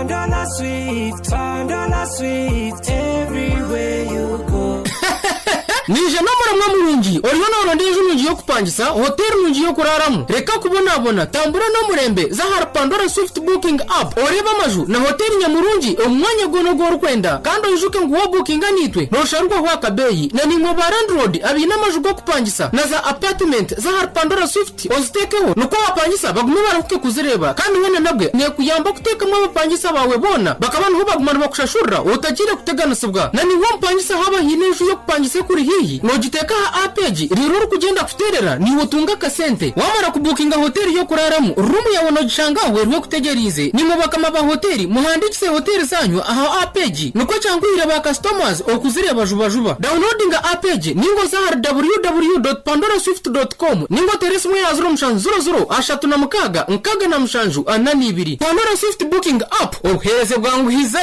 Pandora Swift, everywhere you go. Nije namura mwamurungi oriyo narondeje unungi yo kupangisa hotel unungi yo kuraramo reka kubonabona tambura no murembe za har Pandora Swift booking app oreba maju na hotel nyamurungi omwanya gono gor kwenda kandi ujuke ngo booking anitwe no sharuko kwa kabeyi na ningo barand road abina maju go kupangisa na za apartment za har Pandora Swift ozitekeho nuko wapangisa bagume barakuke kuzireba kandi wene nabwe ne kuyamba kuteka mwa bapangisa bawe bona bakabana ho bagumana bakushashurra utagire kutegana subwa na ningo mpangisa haba hinejo yo kupangisa kuri nogiteka apeji riro kugenda kuterera ni wotunga kasente wamara kubukinga hoteli yo kuraramo room yawe nogishanga werwe kutegerize ni mubakama ba hoteli muhandikise hoteli zanyu aha apeji nuko cyangwira ba customers okuzireba juba downloading apeji ningo za www.pandoraswift.com ningo teresimo ya 000 ashatu na mukaga nkaga na mshanju anani ibiri Pandora Swift booking app oheze bwangu hize.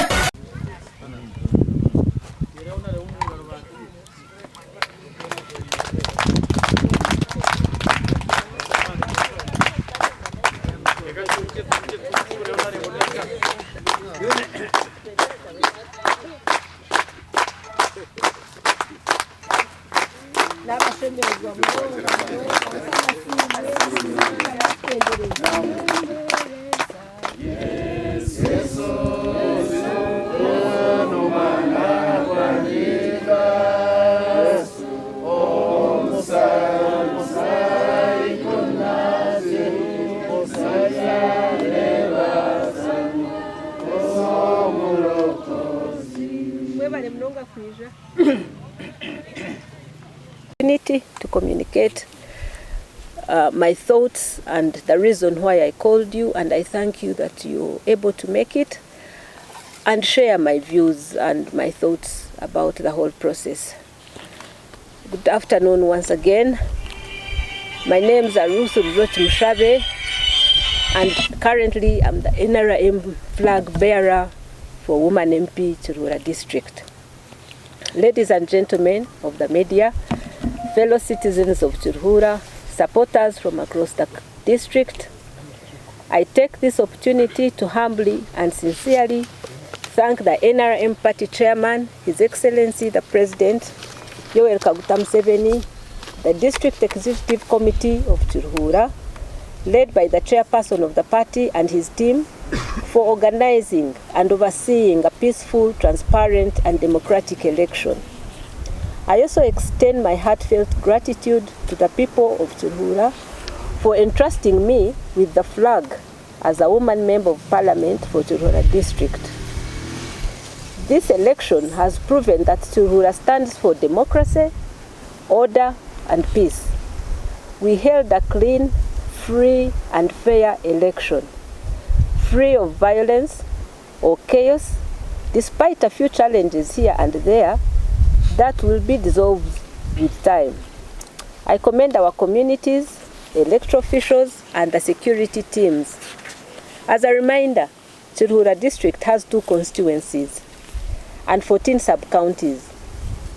To communicate my thoughts and the reason why I called you, and I thank you that you're able to make it and share my views and my thoughts about the whole process. Good afternoon once again. My name is Hon.Ruth Rujoki Mushabe, and currently I'm the NRM flag bearer for Woman MP Chirura District. Ladies and gentlemen of the media, fellow citizens of Chirura, supporters from across the district, I take this opportunity to humbly and sincerely thank the NRM party chairman, His Excellency the President, Yoweri Kaguta Museveni, the District Executive Committee of Chirura, led by the chairperson of the party and his team, for organizing and overseeing a peaceful, transparent and democratic election. I also extend my heartfelt gratitude to the people of Chirura for entrusting me with the flag as a woman member of parliament for Chirura district. This election has proven that Chirura stands for democracy, order and peace. We held a clean, free and fair election, free of violence or chaos, despite a few challenges here and there that will be dissolved with time. I commend our communities, electoral officials and the security teams. As a reminder, Chirura district has 2 constituencies and 14 sub-counties.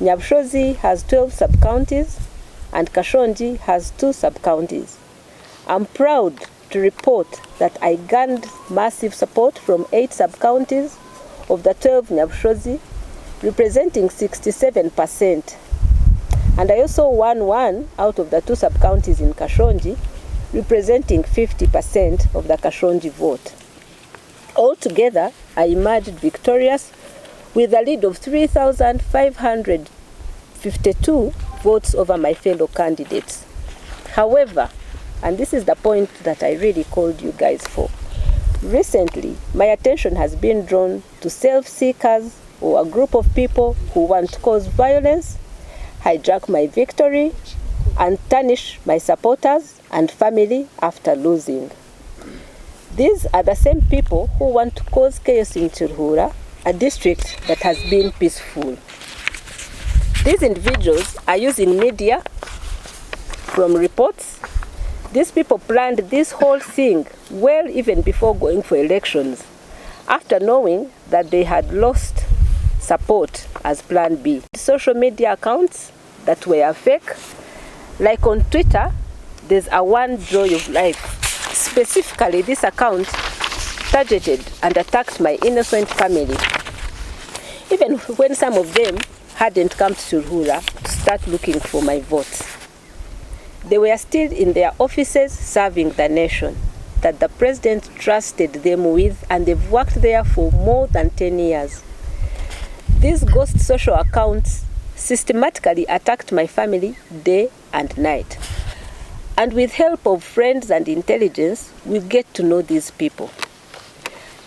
Nyabushozi has 12 sub-counties and Kashonji has 2 sub-counties. I'm proud to report that I gained massive support from 8 sub-counties of the 12 Nyabushozi, representing 67%. And I also won 1 out of the 2 sub-counties in Kashonji, representing 50% of the Kashonji vote. Altogether, I emerged victorious with a lead of 3,552 votes over my fellow candidates. However, and this is the point that I really called you guys for, recently my attention has been drawn to self-seekers or a group of people who want to cause violence, hijack my victory, and tarnish my supporters and family after losing. These are the same people who want to cause chaos in Chirura, a district that has been peaceful. These individuals are using media. From reports, these people planned this whole thing well even before going for elections, after knowing that they had lost support as Plan B. Social media accounts that were fake, like on Twitter, there's a One Joy of Life. Specifically, this account targeted and attacked my innocent family, even when some of them hadn't come to Turhura to start looking for my votes. They were still in their offices serving the nation that the president trusted them with, and they've worked there for more than 10 years. These ghost social accounts systematically attacked my family day and night. And with help of friends and intelligence, we get to know these people.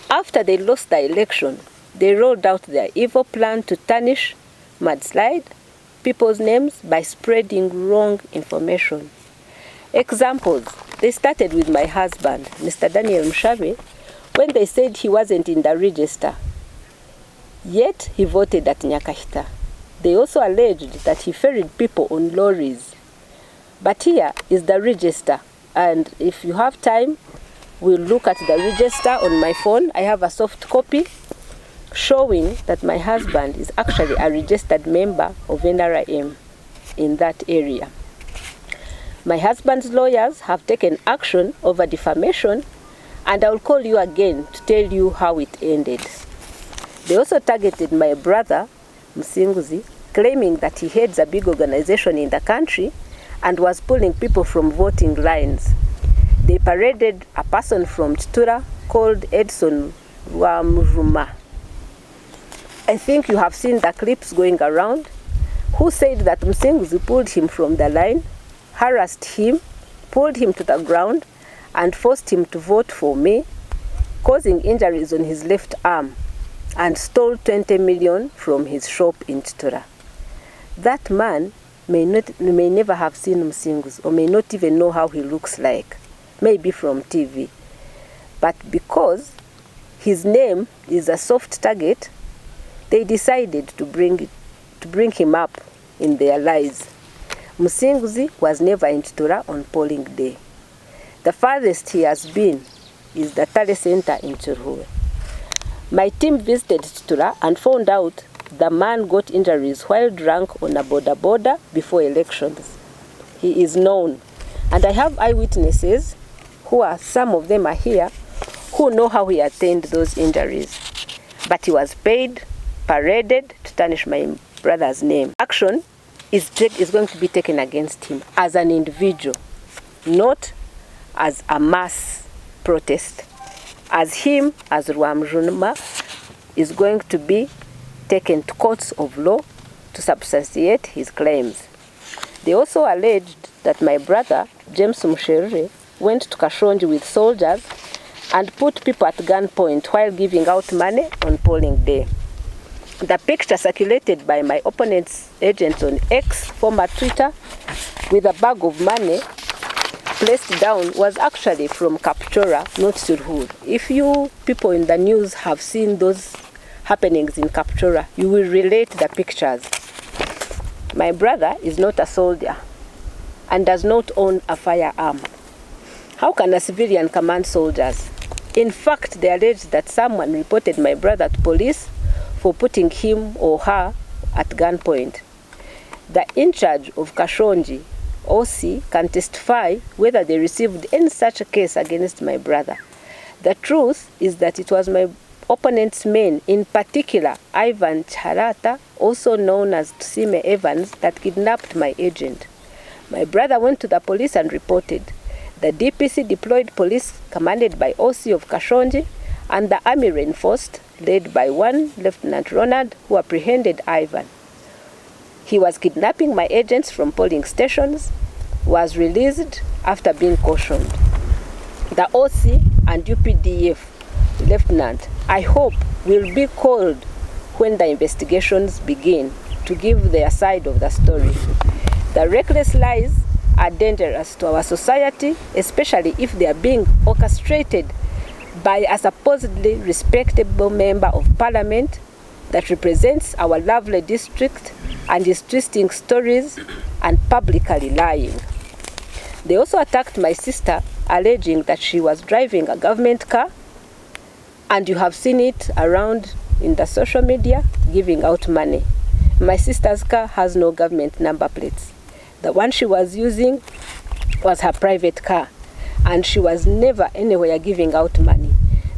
After they lost the election, they rolled out their evil plan to tarnish, mudslide people's names by spreading wrong information. Examples: they started with my husband, Mr. Daniel Mushabe, when they said he wasn't in the register, yet he voted at Nyakahita. They also alleged that he ferried people on lorries. But here is the register, and if you have time, we'll look at the register on my phone. I have a soft copy showing that my husband is actually a registered member of NRM in that area. My husband's lawyers have taken action over defamation, and I'll call you again to tell you how it ended. They also targeted my brother, Musinguzi, claiming that he heads a big organization in the country and was pulling people from voting lines. They paraded a person from Chitura called Edson Rwamuruma. I think you have seen the clips going around, who said that Musinguzi pulled him from the line, harassed him, pulled him to the ground, and forced him to vote for me, causing injuries on his left arm, and stole 20 million from his shop in Chitura. That man may never have seen Musinguzi, or may not even know how he looks like, maybe from TV. But because his name is a soft target, they decided to bring him up in their lies. Musinguzi was never in Chitura on polling day. The farthest he has been is the Tale Center in Churhue. My team visited Chitura and found out the man got injuries while drunk on a border before elections. He is known, and I have eyewitnesses some of them are here, who know how he attained those injuries. But he was paid, paraded to tarnish my brother's name. Action is going to be taken against him as an individual, not as a mass protest. As him, as Rwamuruma, is going to be taken to courts of law to substantiate his claims. They also alleged that my brother, James Mushere, went to Kashonji with soldiers and put people at gunpoint while giving out money on polling day. The picture circulated by my opponent's agents on X, former Twitter, with a bag of money placed down was actually from Kapchora, not Surhur. If you people in the news have seen those happenings in Kapchora, you will relate the pictures. My brother is not a soldier and does not own a firearm. How can a civilian command soldiers? In fact, they allege that someone reported my brother to police for putting him or her at gunpoint. The in charge of Kashonji, OC, can testify whether they received any such a case against my brother. The truth is that it was my opponent's men, in particular Ivan Charata, also known as Tsime Evans, that kidnapped my agent. My brother went to the police and reported. The DPC deployed police commanded by OC of Kashonji, and the army reinforced, led by one Lieutenant Ronald, who apprehended Ivan. He was kidnapping my agents from polling stations, was released after being cautioned. The OC and UPDF lieutenant, I hope, will be called when the investigations begin to give their side of the story. The reckless lies are dangerous to our society, especially if they are being orchestrated by a supposedly respectable member of parliament that represents our lovely district and is twisting stories and publicly lying. They also attacked my sister, alleging that she was driving a government car, and you have seen it around in the social media, giving out money. My sister's car has no government number plates. The one she was using was her private car, and she was never anywhere giving out money.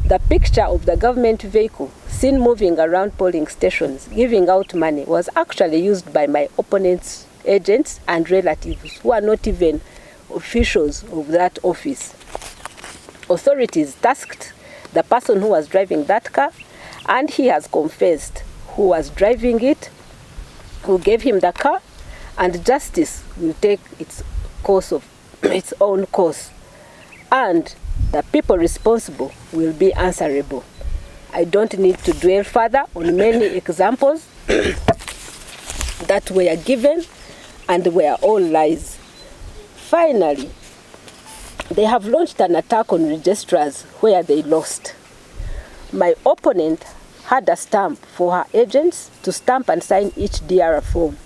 The picture of the government vehicle seen moving around polling stations giving out money was actually used by my opponent's agents and relatives who are not even officials of that office. Authorities tasked the person who was driving that car, and he has confessed who was driving it, who gave him the car, and justice will take its own course, and the people responsible will be answerable. I don't need to dwell further on many examples that were given and were all lies. Finally, they have launched an attack on registrars where they lost. My opponent had a stamp for her agents to stamp and sign each DRA form.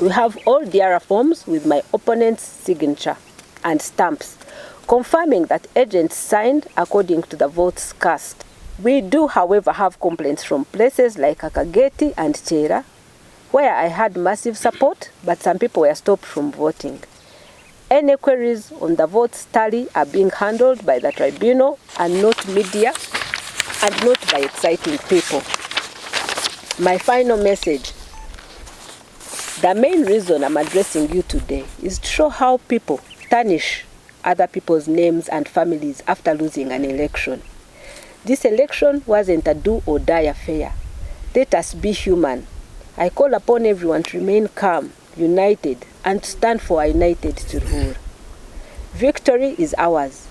We have all DRA forms with my opponent's signature and stamps, confirming that agents signed according to the votes cast. We do, however, have complaints from places like Akageti and Chera, where I had massive support, but some people were stopped from voting. Any queries on the votes tally are being handled by the tribunal and not media, and not by exciting people. My final message. The main reason I'm addressing you today is to show how people tarnish other people's names and families after losing an election. This election wasn't a do or die affair. Let us be human. I call upon everyone to remain calm, united, and stand for a united Turhur. Victory is ours.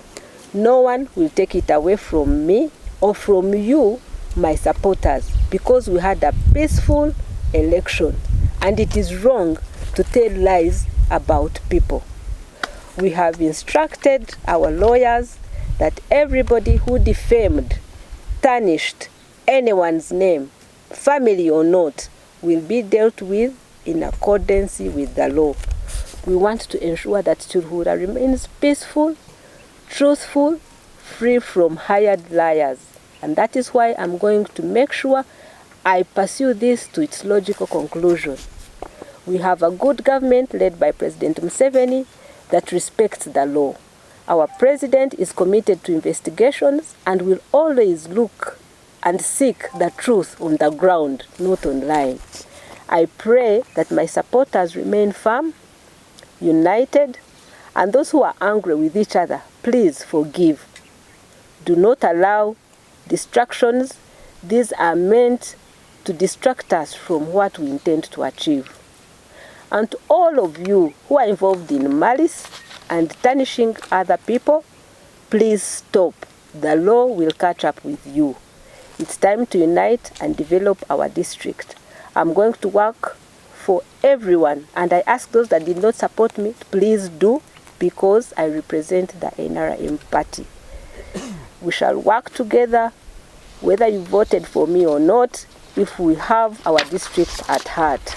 No one will take it away from me or from you, my supporters, because we had a peaceful election, and it is wrong to tell lies about people. We have instructed our lawyers that everybody who defamed, tarnished anyone's name, family or not, will be dealt with in accordance with the law. We want to ensure that Turhura remains peaceful, truthful, free from hired liars. And that is why I'm going to make sure I pursue this to its logical conclusion. We have a good government led by President Museveni that respects the law. Our president is committed to investigations and will always look and seek the truth on the ground, not online. I pray that my supporters remain firm, united, and those who are angry with each other, please forgive. Do not allow distractions. These are meant to distract us from what we intend to achieve. And to all of you who are involved in malice and tarnishing other people, please stop. The law will catch up with you. It's time to unite and develop our district. I'm going to work for everyone, and I ask those that did not support me, please do, because I represent the NRM party. We shall work together, whether you voted for me or not, if we have our district at heart.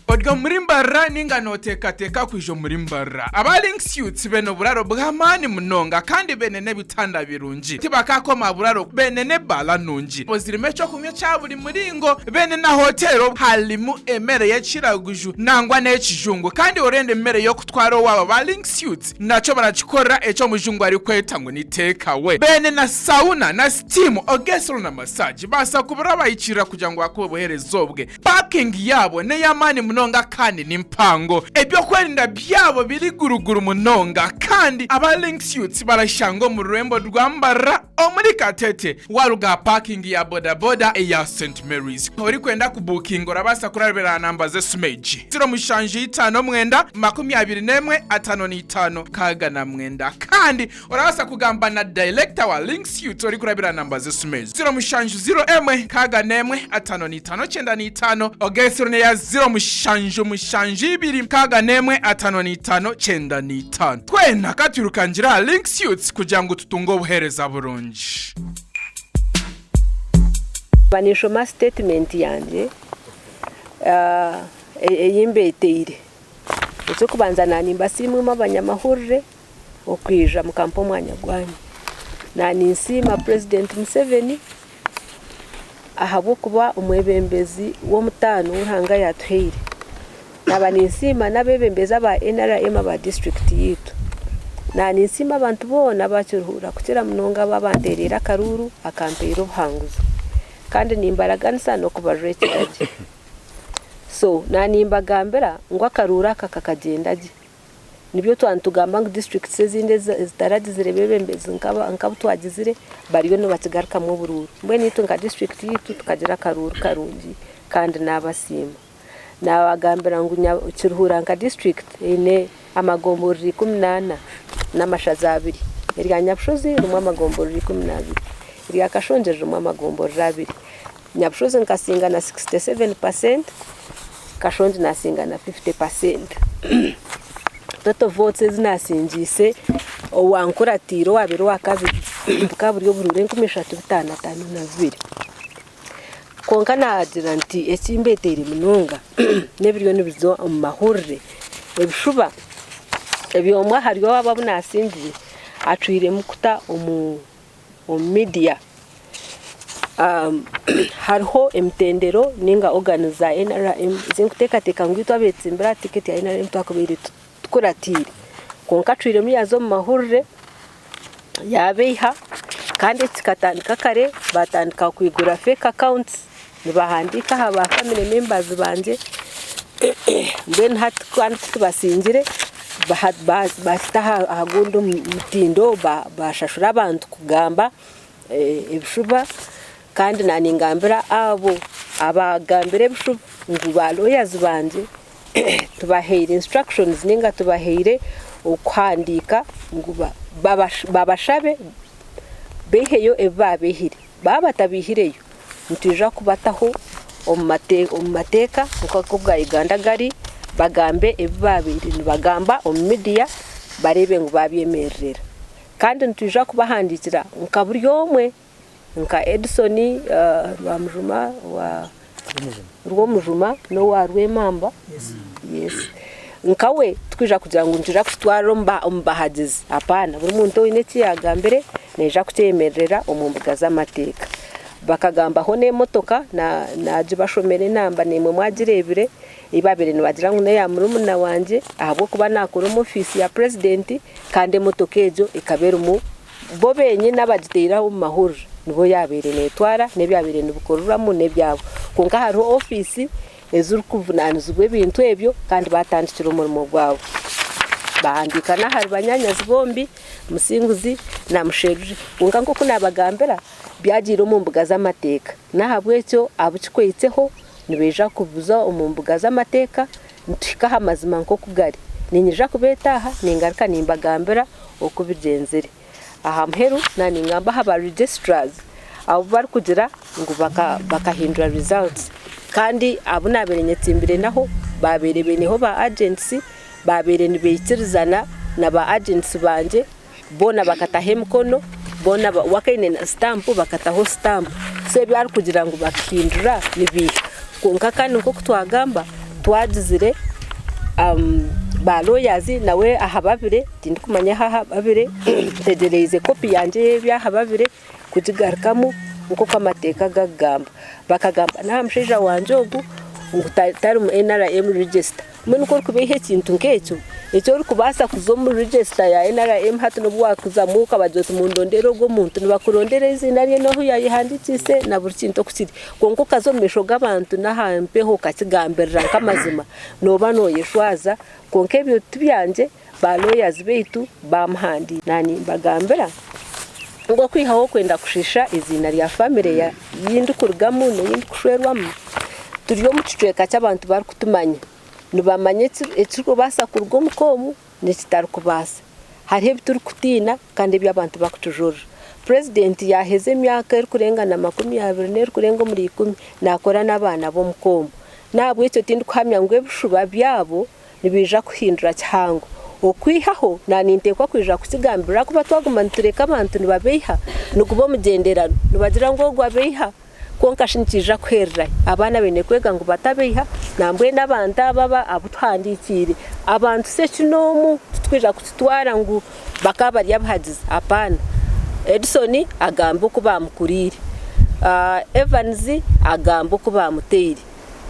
Odga murimbarra ninga notekateka kwijo murimbarra abaling suits beno buraro bwamani munonga kandi benene bitanda birungi tibakakoma buraro benene bala nungi bozirimecho kumye cyaburi muringo benene hotelo halimu emere yakiraguju nangwa n'ekijungu kandi orende emere yo kutwara waba baling suits nacho barakikora echo mujungu ari kweta ngo niteka we bene na sauna na steam ogesolo na massage basa kubura bayikira kugira ngo akoboherezobwe parking yabo ne yamani munonga kandi nimpango ebyo kwerinda byabo biri guruguru munonga kandi abaling suits barashango mu rwembo rwambara omuri Katete waruga parking ya boda boda ya St Mary's ori kwenda ku booking orabasa kurabera namba ze smage 079 kaga na mwenda kandi orabasa kugamba na director wa link suits ori kurabera namba ze smage 0 kaga nemwe 5595 ogesero ne ya 0 kaga nemwe 5595 twena katurukangira link suits kugira ngo tutungo buhereza burungi. Banishoma statement yanje eyimbeteire icyo kubanza nanimba simwe mabanyamahurire okwija mu kampo mwanya gwanyu nani nsima President Museveni ahabwo kuba umwebembezi wo mutano uranga yatuheire nabani nsima nabebembeza ba NRM aba district yitu nani nsima abantu bona bakiruhura kukira munonga babanderera karuru akampero buhanguzo kandi nimbaraga nsano kubarekeraje so nani imbagambera ngo akarura kakakagendaje nibyo twantugamba ngo districts ezinde zitaraje zirebebembeze nkaba twagizire bariyo no bakigaruka mu bururu mbwe nito nga district yitu tukagira karuru karungi kandi nabasima nabagambera ngo kiruhura nka district ine amagombori 18 n'amashaza 2 irya Nyabushozi rumwe amagombori 12 irya Kashonje rumwe amagombori 2 Nyabushozi nkasinga na 67%, Kashonje nasinga na 50%. Toto votes nasingise owankuratiro wabiro wakabiri kaburyo burure 1352 konka nagira nti ekimbeteri munonga nebiriyo nibizo amahurre ebishuba ebyomwa hariyo waba nasingiye atwire mukuta omu media hariho emtendero ninga organiza NRM zinkuteka ngwitwa betsimbira ticket ya NRM twakubiri tukuratire konka twire muyazo mu mahurre yabeha kandi tikatandika kare batandika kwigura fake accounts nibahandika haba family members banje then hat kwandi tubasingire bahataha agundu mutindo bashashura abantu kugamba ebishuba kandi naningambira abo abagambire ebishuba nguba lawyers banje tubaheire instructions ninga tubaheire okuhandika nguba babashabe beheyo ebabehire babatabihireyo ntija kubataho omumateka nk'uko bwa Uganda gari bagambe ebabiri nibagamba omu media barebe ngo babyemerera kandi ntija kubahandikira nkaburyomwe nka Edison Rwamujuma wa Rwomujuma no wa Rwemamba yes nkawe twija kugira ngo njira kutwara ombahagizi apana buri muntu ine kiyagambere neja kutemerera omumbuga z'amateka bakagamba ho nemotoka naje bashomere namba nemwe mwagirebire ibabere nibagira ngo ya murumuna wanje ahubwo kuba nakora mu office ya president kandi motoka ejo ikabera mu bobenye nabagiteira mu mahuru nibo yabere netwara nebyabere nibukorura mu nebyabo kunga hariho office ezuru kuvunanizwe ibintu ebyo kandi batandikira umurimo gwabo bahandika na hari banyanyazi bombi musinguzi na musheruje kunga ngo kunabagambera byagiro mu mbuga z'amateka nahabwe cyo abukikwitseho nibeja kuvuza umumbuga z'amateka ntika amazima nko kugari ninyija kubetaha ningaruka nimbagambera okubigenzere aha mheru nani ngamba haba registrars abo bari kugira ngo bakahindura results kandi abunabere tsimbire naho babere beneho ba agency babere nibekirizana na ba agents banje bona bakatahe mkono bona wakaine na stamp bakataho stamp se byari kugira ngo bakindura nibi konka kandi nko kutwagamba twagizire ba lawyers nawe ahababire tindi kumanya hababire tegereze copy yanje byahababire kujigarkamo uko kwamateka gagamba bakagamba na msheja wanje ogu ngutari mu NRM register mwe ko kubihe kintu nkecyo ecyo uri kubasa kuzo mu register ya NRM hatu no bwakuzamuka bajote mu ndondero go muntu nibakurondera izina rye no yayihandikise na buri kintu kukiri konko kazomesho gabantu nahampeho kakigambirira nkamazima noba noyeshwaza konke byo tubyanje ba lawyers beitu bamuhandi nani bagambira ngo kwihaho kwenda kushisha izina rya family ya yindi kurugamo no yindi kushwerwamo turiyo mu cicweka cy'abantu bari kutumanya nubamanye ekiko basa kurugom komu nekitari kubasa hariho bituri kutina kandi by'abantu bakutujura president yaheze myaka eri kurengana 20 n'eri kurenga muri 10 nakora nabana bo mukomu nabwo icyo tindi kuhamya ngo ebishuba byabo nibija kuhindura cyango okwihaho nanintekwa kwija kusigambira kuba twaguma ntureka abantu nibabeha nukubo mugenderano nibagira ngo gwabeha konka shinkija kwerra abana bene kwega ngo batabeha nambwe nabanta baba abuthandikire abantu se kinomu twija kutwara ngo bakaba yabahagize apana Edison agamba kuba mukurire Evans agamba kuba muteri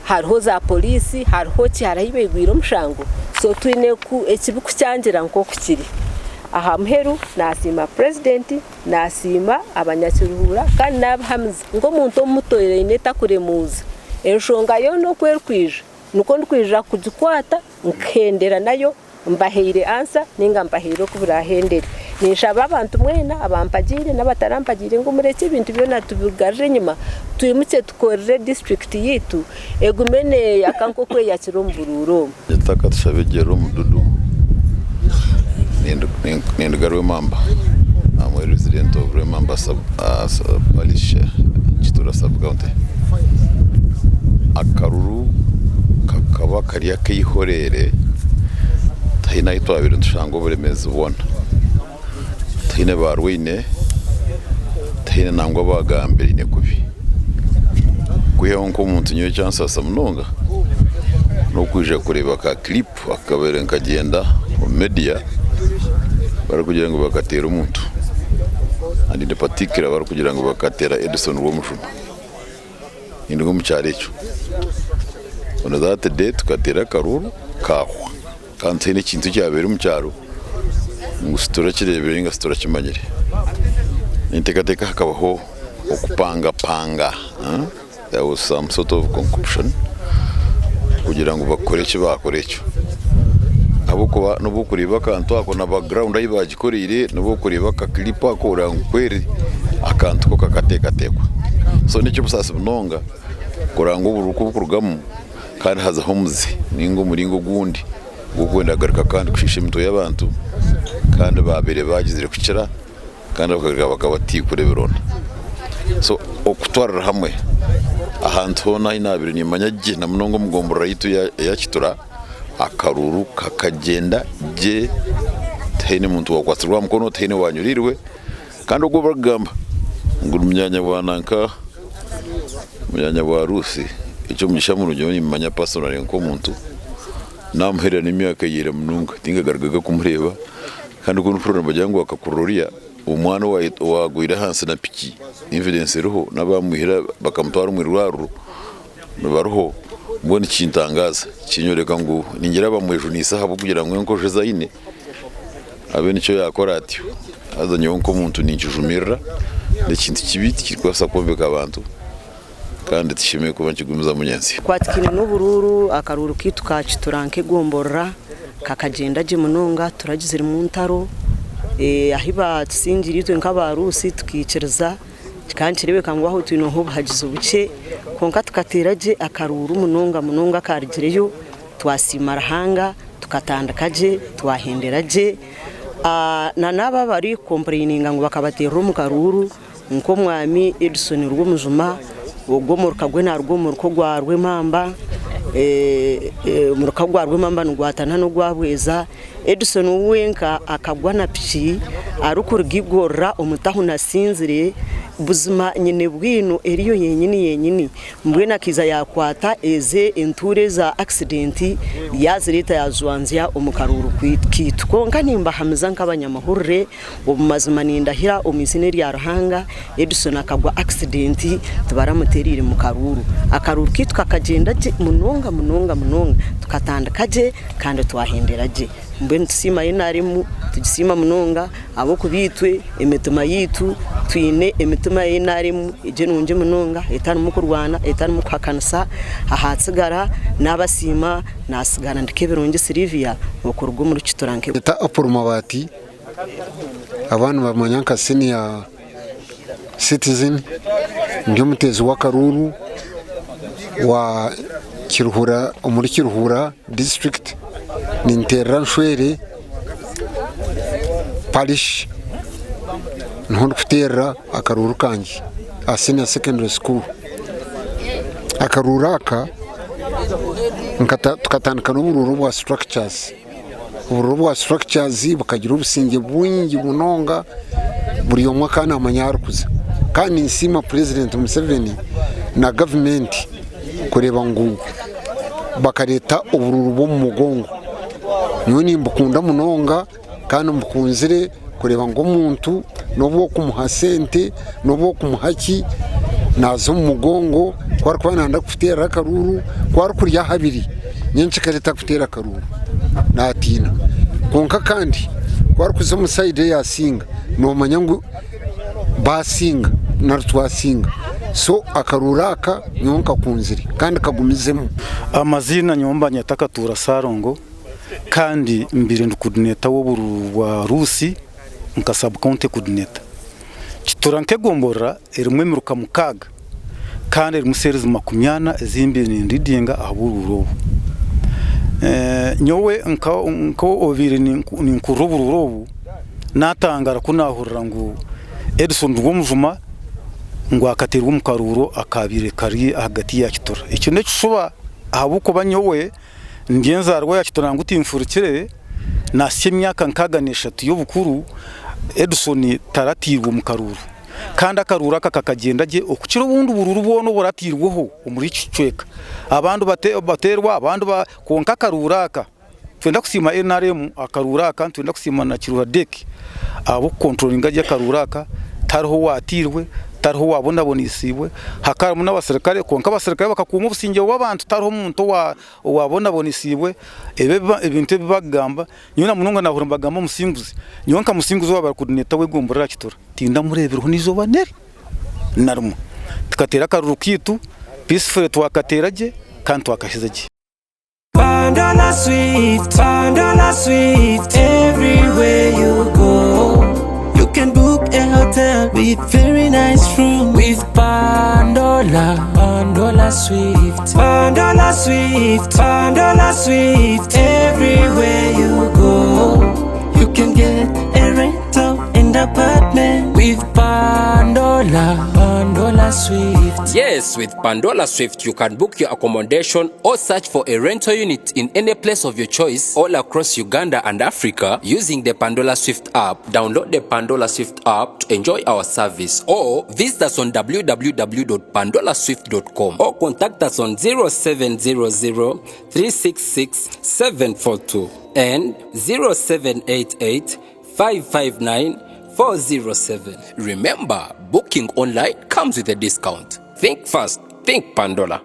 hariho za polisi hariho cyarayibegwira umushango so twine ku ekibuku cyangira nko kukiri aha mheru nasima president nasima abanyakiruhura kandi nabahamiza ngo muntu omutoire ineta kuremuza enshonga yo no kwerkwije nuko ndkwija kugikwata nkendera nayo mbaheire ansa ninga mbaheire kuburahendere nishaba abantu mwena abampagire n'abatarampagire ngo mureke ibintu byo natubigaje nyuma tuyimutse tukorere district yitu egumene yakanko kwe yakirombururo yataka tushabegero mududu Nendugarwe Mamba. I'm a resident of Remamba Parish, Chitura Sub-County. Akaruru kakaba kariya kihorere tahina itwa abiri tushango buremezi ubona tahine barwine tahine nangwa bagambira ine kubi kuyeho nko umuntu nyo chance asamnonga no kwije kureba ka clip akabere nkagenda mu media barakugira ngo bakatera umuntu andi de particular barakugira ngo bakatera Edison Rwomujuma indungu mucyarecho on that day tukatera karuru kahwa kandi ne kintu cyabera mu cyaro ngustora kirebere nga stora kimanyire intekateka hakabaho okupanga panga there was some sort of concoction kugira ngo bakore cyo bakore cyo abo kuba no bukuriba kantu ako na background ayi bagikorire no bukuriba ka clip akora nkweri akantu ko kakatekwa so nicyo busasa bunonga kuranga uburuku bukurugamo kandi haza homuzi ningo muringo gundi gukwenda garuka kandi kushisha imito y'abantu kandi babere bagizire kucira kandi bakabati kureberona so okutwara hamwe ahantu hona inabiri ni manyage na munongo mugombora yitu ya kitura akaruru kakagenda je tene muntu wakwatsirwa mukono tene wanyurirwe kandi ubwo bagamba nguru myanya wananka myanya wa rusi icyo mugishamu rujyo ni manya personal nko muntu namuhera n'imyaka yire mununga tingagaragaga kumureba kandi uko program bajyango akakururia umwana wagwira hansi na piki evidence ruho nabamuhira bakamutwara mu rwaru baruho mbona ikintangaza kinyoreka ngo ningira bamwejo nisaha kugira ngo nko jezaine abe nicyo yakora atyo azanye nko muntu ninjujumira n'ikintu kibiti kikwasa kumbeka abantu kandi tishimiye kuba kigumiza munyenzi kwatikine n'ubururu akaruru kituka kituranke gomborra kakagenda je munonga turagizira mu ntaro ahiba tusingiritwe nk'abarusi tukicereza kandi kirebeka ngo aho twino ho hagize ubuce konka tukateraje akaruru munonga karigireyo twasimara hanga tukatandakaje twahenderaje na naba bari complaininga ngo bakabatera mu karuru nko mwami Edison Rwomujuma ubwo murukagwe na rwo gwarwe mamba murukagwarwe mamba n'ugwatana no gwabweza Edison uwenka akagwa na piki arukurigigorra omutahu nasinzire buzima nyine bwino eriyo yenyini mbwena kiza yakwata eze enture za accident yazireta yazwanzya omukaruru kwitko nkanimba hamiza nk'abanyamahurre obumazima nindahira omisineri ya ruhanga Edison akagwa accident tubaramuterire mu karuru akaruru kitwa kagenda munonga tukatandakaje kandi twahenderaje mbwe tusima yenaremu tugisima munonga abo kubitwe emetuma yitu twine emetuma yenaremu ije nunje munonga etanu mukurwana etanu mukwakanisa ahatsigara nabasima nasigana ndikeberonje Silvia okurugwo muri kituranke eta apurumabati abantu bamanyanka senior citizen ndio mutezi wa karuru wa Kiruhura muri Kiruhura district ninteranshwere parish nhondo kutera akaruru kangi a senior secondary school akaruraka tukatandika n'ubururu bwa structures bakagira ubusinge bwingi bunonga buri yomwe kana amanyarukuza kandi nsima president Museveni na government kureba ngo bakareta ubururu bo mu mugongo niwe nimbukunda munonga kandi mbukunzire kureba ngo umuntu nobo kumuhasente nobo kumuhaki nazo mu mugongo kwari kwananda kufitera akaruru kwari kurya habiri nyinshi kareta kufitera akaruru natina konka kandi kwari kuza musaide yasinga no manyangu basinga narutwasinga so akaruraka nyonka kunziri kandi kagumizemo amazina nyomba nyataka tura Sarongo kandi mbire ndukudineta w'oburu wa Rusi nkasaba konte kudineta kituranke gombora erimwe miruka mukaga kandi erimusereza makumyana ezimbi ndidinga abururo nyowe nko ovire ni nkurubururobu natangara kunahurira ngo Edison rw'umujuma ngo akaterwa mu karuro akabire kari hagati ya kitora icyo ne kishoba ahabuko banyowe ngenza rwa ya kitora ngutimfurikire nasye myaka nkaganisha tuyo bukuru Edison taratirwa mu karuro kandi akarura kakagenda je okukira ubundi bururu bono buratirweho muri cicweka abandu baterwa abandu konka karuraka twenda kusima NRM akaruraka twenda kusima na kirura deki abo controlling aje karuraka tariho watirwe tariho wabona bonisibwe hakaramu n'abasirikare konka abasirikare bakakuma ubusinge w'abantu tariho umuntu wabona bonisibwe ebintu bibagamba nyina mununga nahura mbagamba musinguzi nyonka musinguzi wabakudineta wegombora kitora tinda murebereho nizo baneri narumo tukatera karuru kitu peaceful twakateraje kandi twakashizaje Pandola Swift, everywhere you go. You can book a hotel with very nice room with Pandola Swift. Pandola Swift, everywhere you go. You can get a rental in the apartment with Pandola Swift. Yes, with Pandola Swift, you can book your accommodation or search for a rental unit in any place of your choice all across Uganda and Africa using the Pandola Swift app. Download the Pandola Swift app to enjoy our service or visit us on www.pandolaswift.com or contact us on 0700 366 742 and 0788 559 407. Remember, booking online comes with a discount. Think fast, think Pandola.